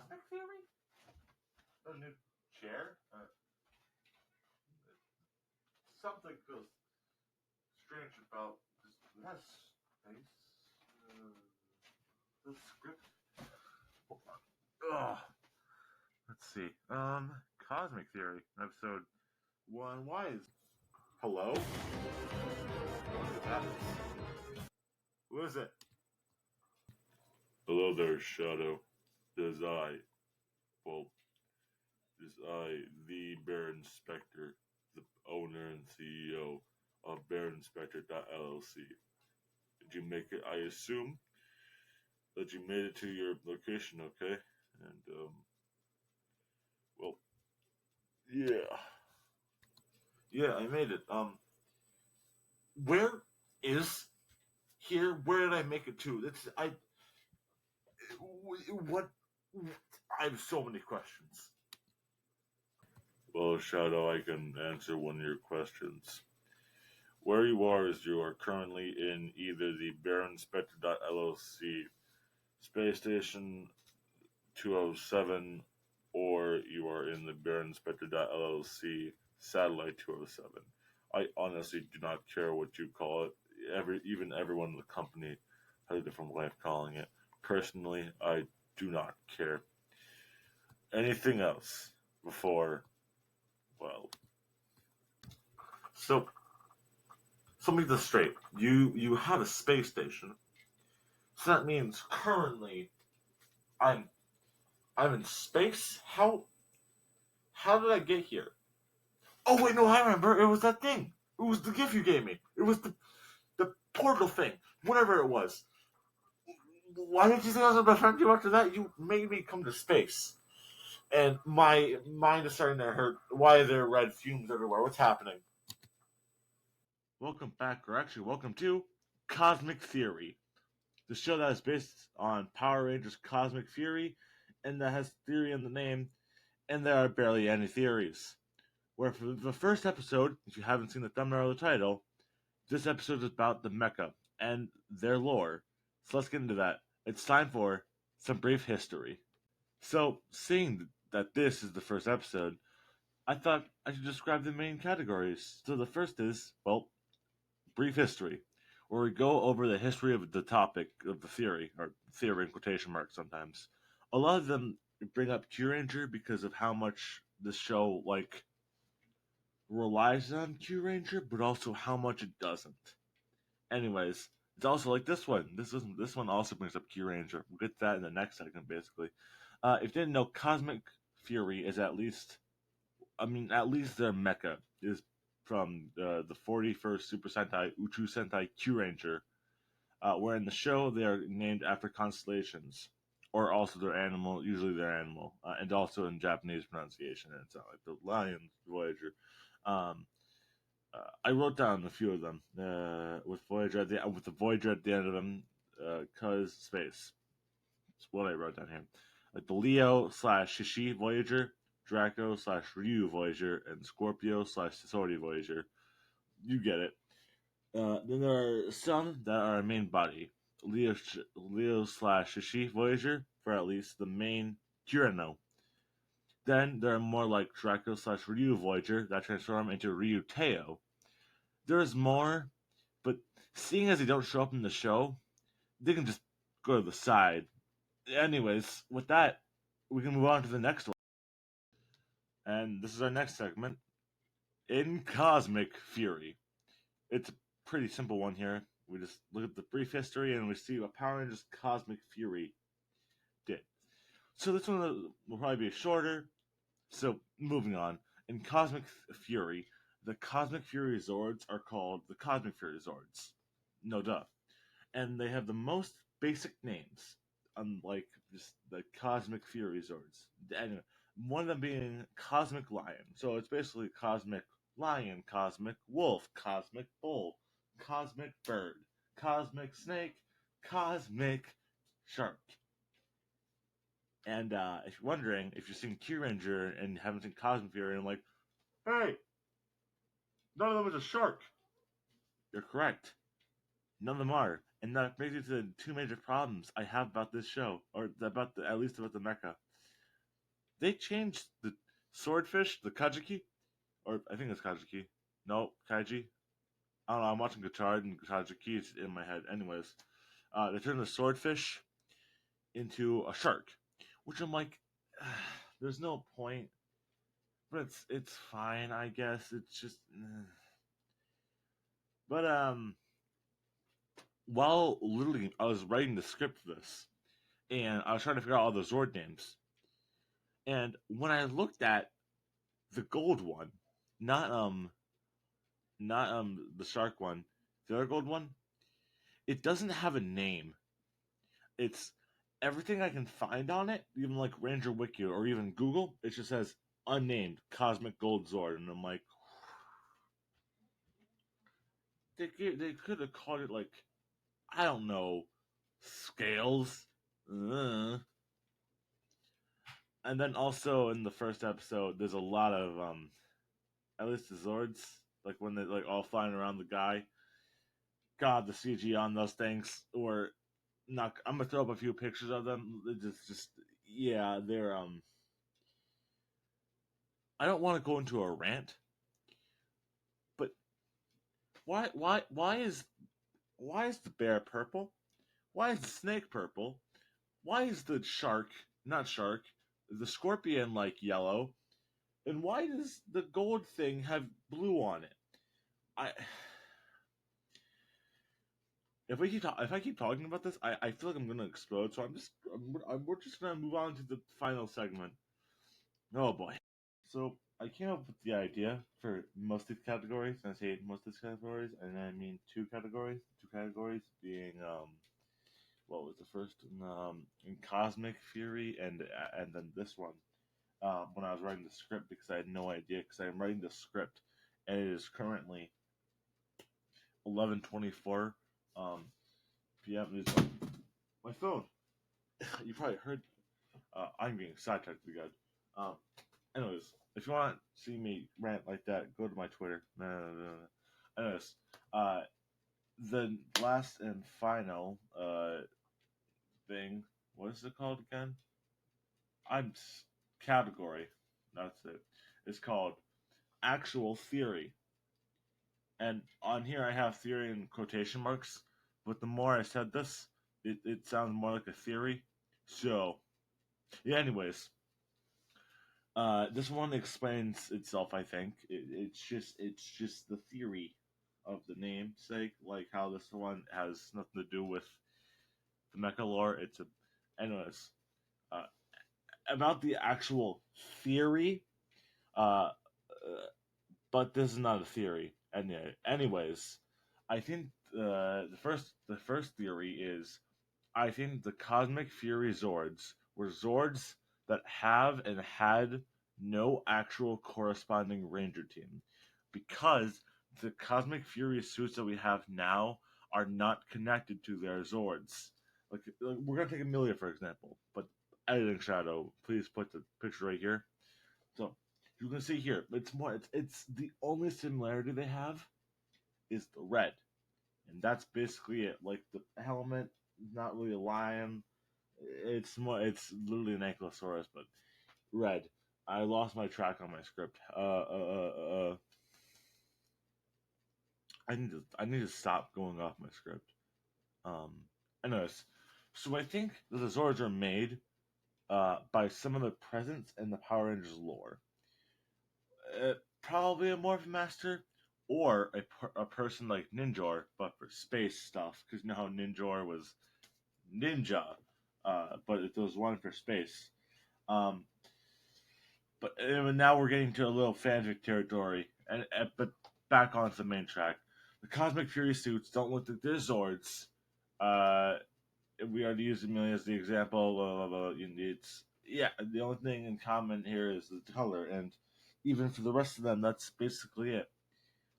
Cosmic Theory? A new chair? Something feels strange about this less space. The script. Hold on. Ugh. Let's see. Cosmic Theory, episode 1. Why is. Hello? What is that? Who is it? Hello there, Shadow. It is I, the Baron Spectre, the owner and CEO of BaronSpectre.llc. Did you make it? I assume that you made it to your location, okay? And, well, yeah. Yeah, I made it. Where is here? Where did I make it to? What? I have so many questions. Well, Shadow, I can answer one of your questions. Where you are is you are currently in either the BaronSpectre.llc Space Station 207, or you are in the BaronSpectre.llc Satellite 207. I honestly do not care what you call it. Even everyone in the company has a different way of calling it. Personally, I do not care. Anything else before, well... So let me get this straight. You have a space station. So that means currently I'm in space? How did I get here? Oh wait, no, I remember. It was that thing. It was the gift you gave me. It was the portal thing. Whatever it was. Why did you think I was gonna befriend you after that? You made me come to space. And my mind is starting to hurt. Why are there red fumes everywhere? What's happening? Welcome back, or actually welcome to Cosmic Theory, the show that is based on Power Rangers Cosmic Fury, and that has theory in the name, and there are barely any theories. Where for the first episode, if you haven't seen the thumbnail or the title, this episode is about the Mecha and their lore. So let's get into that. It's time for some brief history. So, seeing that this is the first episode, I thought I should describe the main categories. So the first is, well, brief history, where we go over the history of the topic of the theory, or theory in quotation marks sometimes. A lot of them bring up Q-Ranger because of how much this show, relies on Q-Ranger, but also how much it doesn't. Anyways, it's also like this one. This one also brings up Q-Ranger. We'll get to that in the next segment, basically. If you didn't know, Cosmic Fury is at least their mecha is from the 41st Super Sentai Uchu Sentai Q-Ranger, where in the show they are named after constellations, or also usually their animal, and also in Japanese pronunciation, and it's not like the Lion Voyager. I wrote down a few of them with the Voyager at the end of them, cause space. That's what I wrote down here. Like the Leo / Shishi Voyager, Draco / Ryu Voyager, and Scorpio / Sasori Voyager. You get it. Then there are some that are a main body. Leo / Shishi Voyager for at least the main Kureno. Then there are more like Draco / Ryu Voyager that transform into Ryu Teo. There's more, but seeing as they don't show up in the show, they can just go to the side. Anyways, with that, we can move on to the next one. And this is our next segment, In Cosmic Fury. It's a pretty simple one here. We just look at the brief history and we see what Power Rangers Cosmic Fury did. So this one will probably be shorter. So moving on. In Cosmic Fury, the Cosmic Fury Zords are called the Cosmic Fury Zords. No duh. And they have the most basic names, unlike just the Cosmic Fury Zords. Anyway, one of them being Cosmic Lion. So it's basically Cosmic Lion, Cosmic Wolf, Cosmic Bull, Cosmic Bird, Cosmic Snake, Cosmic Shark. And if you're wondering, if you've seen Q-Ranger and haven't seen Cosmic Fury, and like, hey, none of them is a shark. You're correct. None of them are. And that brings me to the two major problems I have about this show, or at least about the Mecha. they changed the swordfish, the Kajiki, or I think it's Kajiki. No, Kaiji. I don't know. I'm watching Guitar and Kajiki is in my head. Anyways, they turned the swordfish into a shark, which I'm like, there's no point. But it's fine, I guess. It's just, but while literally I was writing the script for this, and I was trying to figure out all the Zord names, and when I looked at the gold one, not the shark one, the other gold one, it doesn't have a name. It's everything I can find on it, even like Ranger Wiki or even Google. It just says unnamed Cosmic Gold Zord, and I'm like, they could have called it like, I don't know, Scales. And then also in the first episode, there's a lot of at least the Zords, like when they're like all flying around the guy. God, the CG on those things were not. I'm gonna throw up a few pictures of them. It's just yeah, they're I don't want to go into a rant, but why is the bear purple? Why is the snake purple? Why is the shark not shark? The scorpion like yellow? And why does the gold thing have blue on it? I if I keep talking about this, I feel like I'm gonna explode. So we're just gonna move on to the final segment. Oh boy. So I came up with the idea for most of these categories, and I say most of these categories, and I mean two categories. Two categories being what was the first in Cosmic Fury, and then this one when I was writing the script because I had no idea because I'm writing the script, and it is currently 11:24 p.m. It's my phone. You probably heard. I'm getting sidetracked again. Um, anyways, if you want to see me rant like that, go to my Twitter. Anyways, uh, the last and final thing. What is it called again? I'm category. That's it. It's called actual theory. And on here I have theory in quotation marks. But the more I said this, it sounds more like a theory. So, yeah. Anyways, this one explains itself. I think it's just the theory of the namesake, like how this one has nothing to do with the mecha lore. It's a, anyways, uh, about the actual theory. Uh, but this is not a theory. And anyways, I think the first theory is I think the Cosmic Fury Zords were Zords that have and had no actual corresponding Ranger team because the Cosmic Fury suits that we have now are not connected to their Zords. Like we're gonna take Amelia for example, but editing shadow, please put the picture right here. So you can see here, it's the only similarity they have is the red, and that's basically it. Like the helmet, not really a lion. It's literally an ankylosaurus, but red. I lost my track on my script. I need to stop going off my script. Um, anyways, so I think that the Zords are made by some of the presence in the Power Rangers lore. Probably a Morphin Master or a person like Ninjor, but for space stuff, because you know how Ninjor was ninja, but it was one for space. Um, but now we're getting to a little fanfic territory, but back onto the main track. The Cosmic Fury suits don't look like their Zords. Uh, we already used Amelia as the example. It's yeah. The only thing in common here is the color, and even for the rest of them, that's basically it.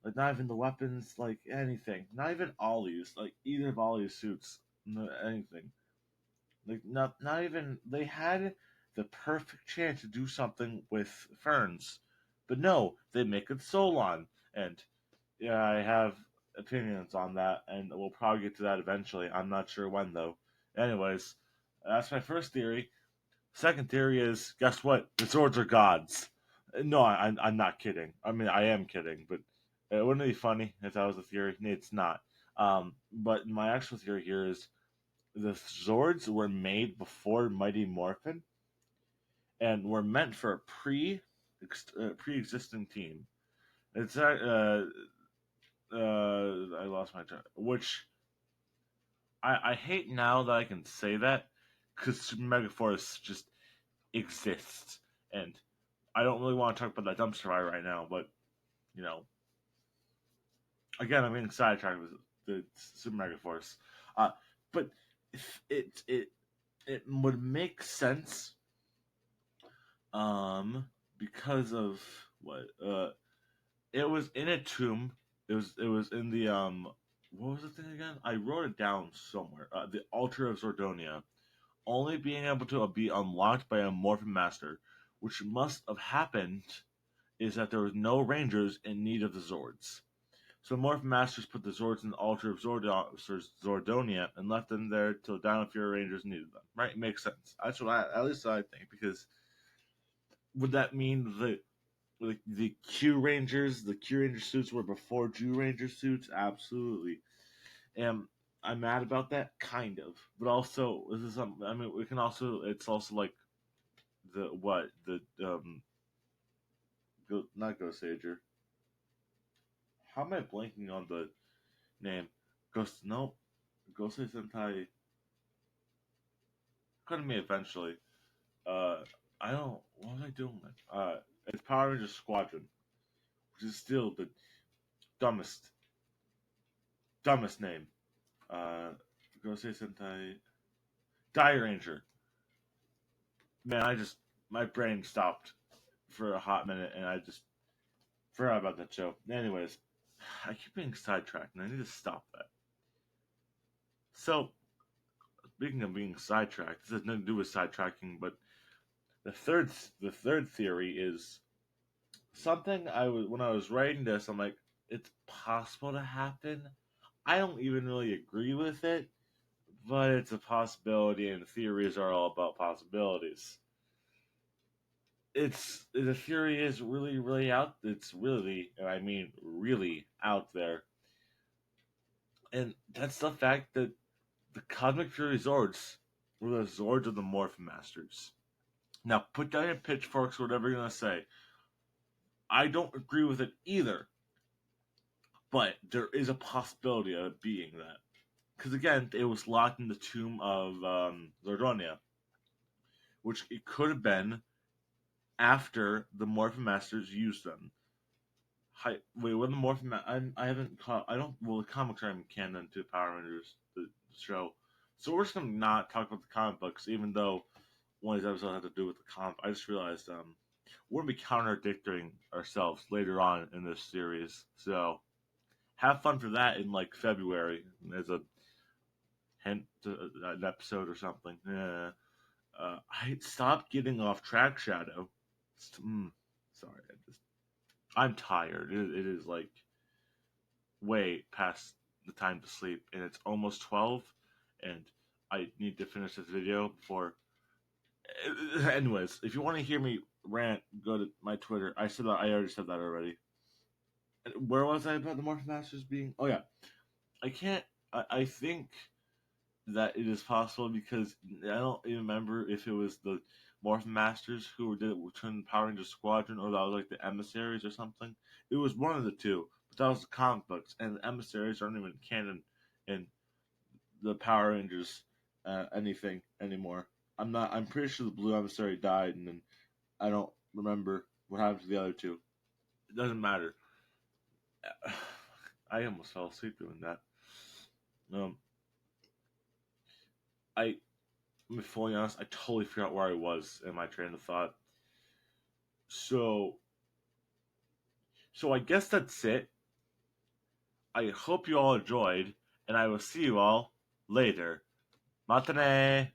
Like not even the weapons, like anything. Not even Ollie's, like either of Ollie's suits, no, anything. Like not even they had the perfect chance to do something with ferns, but no, they make it Solon, and yeah, I have opinions on that, and we'll probably get to that eventually. I'm not sure when though. Anyways, that's my first theory. Second theory is, guess what? The Zords are gods. No, I'm not kidding. I mean, I am kidding, but wouldn't it be funny if that was a theory? No, it's not. But my actual theory here is the Zords were made before Mighty Morphin and were meant for a pre-existing team. It's I lost my turn. Which I hate now that I can say that because Super Mega Force just exists, and I don't really want to talk about that dumpster fire right now. But you know, again, I'm getting sidetracked with the Super Mega Force. But it would make sense, because of what it was in a tomb. It was in the what was the thing again? I wrote it down somewhere. The altar of Zordonia, only being able to be unlocked by a Morphin Master, which must have happened is that there was no Rangers in need of the Zords. So Morphin Masters put the Zords in the altar of Zordonia and left them there till Dino Fury Rangers needed them. Right? Makes sense. That's what at least I think, because would that mean that the Q Ranger suits were before Jew Ranger suits? Absolutely. And I'm mad about that, kind of. But also, this is something. I mean, we can also. It's also like not Ghost Sager. How am I blanking on the name? Ghost. Nope. Ghost Sentai. Couldn't be eventually. Uh, I don't. What was I doing? It's Power Rangers Squadron, which is still the dumbest, dumbest name. Uh, Gosei Sentai, Die Ranger. Man, my brain stopped for a hot minute, and I just forgot about that show. Anyways, I keep being sidetracked, and I need to stop that. So, speaking of being sidetracked, this has nothing to do with sidetracking, but the third theory is something when I was writing this, I'm like, it's possible to happen. I don't even really agree with it, but it's a possibility, and theories are all about possibilities. The theory is really, really out. It's really, and I mean really, out there, and that's the fact that the Cosmic Fury Zords were the Zords of the Morphin Masters. Now, put down your pitchforks, whatever you're gonna say. I don't agree with it either, but there is a possibility of it being that. Because again, it was locked in the tomb of Zordonia, which it could have been after the Morphin Masters used them. Wait, when the Morphin I haven't caught. I don't. Well, the comics are in canon to Power Rangers, the show. So we're just gonna not talk about the comic books, even though one of these episodes had to do with the comic. I just realized we're gonna be contradicting ourselves later on in this series. So have fun for that in like February as a hint to an episode or something. Yeah. I stopped getting off track, Shadow. Sorry, I'm tired. It is like way past the time to sleep, and it's almost 12, and I need to finish this video before. Anyways, if you want to hear me rant, go to my Twitter. I already said that already. Where was I about the Morphin Masters being? Oh yeah, I can't. I think that it is possible because I don't even remember if it was the Morphin Masters who did it turned Power Rangers Squadron, or that was like the Emissaries or something. It was one of the two, but that was the comic books, and the Emissaries aren't even canon in the Power Rangers anything anymore. I'm pretty sure the Blue Emissary died, and then I don't remember what happened to the other two. It doesn't matter. I almost fell asleep doing that. Um, I'm fully honest. I totally forgot where I was in my train of thought. So, I guess that's it. I hope you all enjoyed, and I will see you all later. Matane!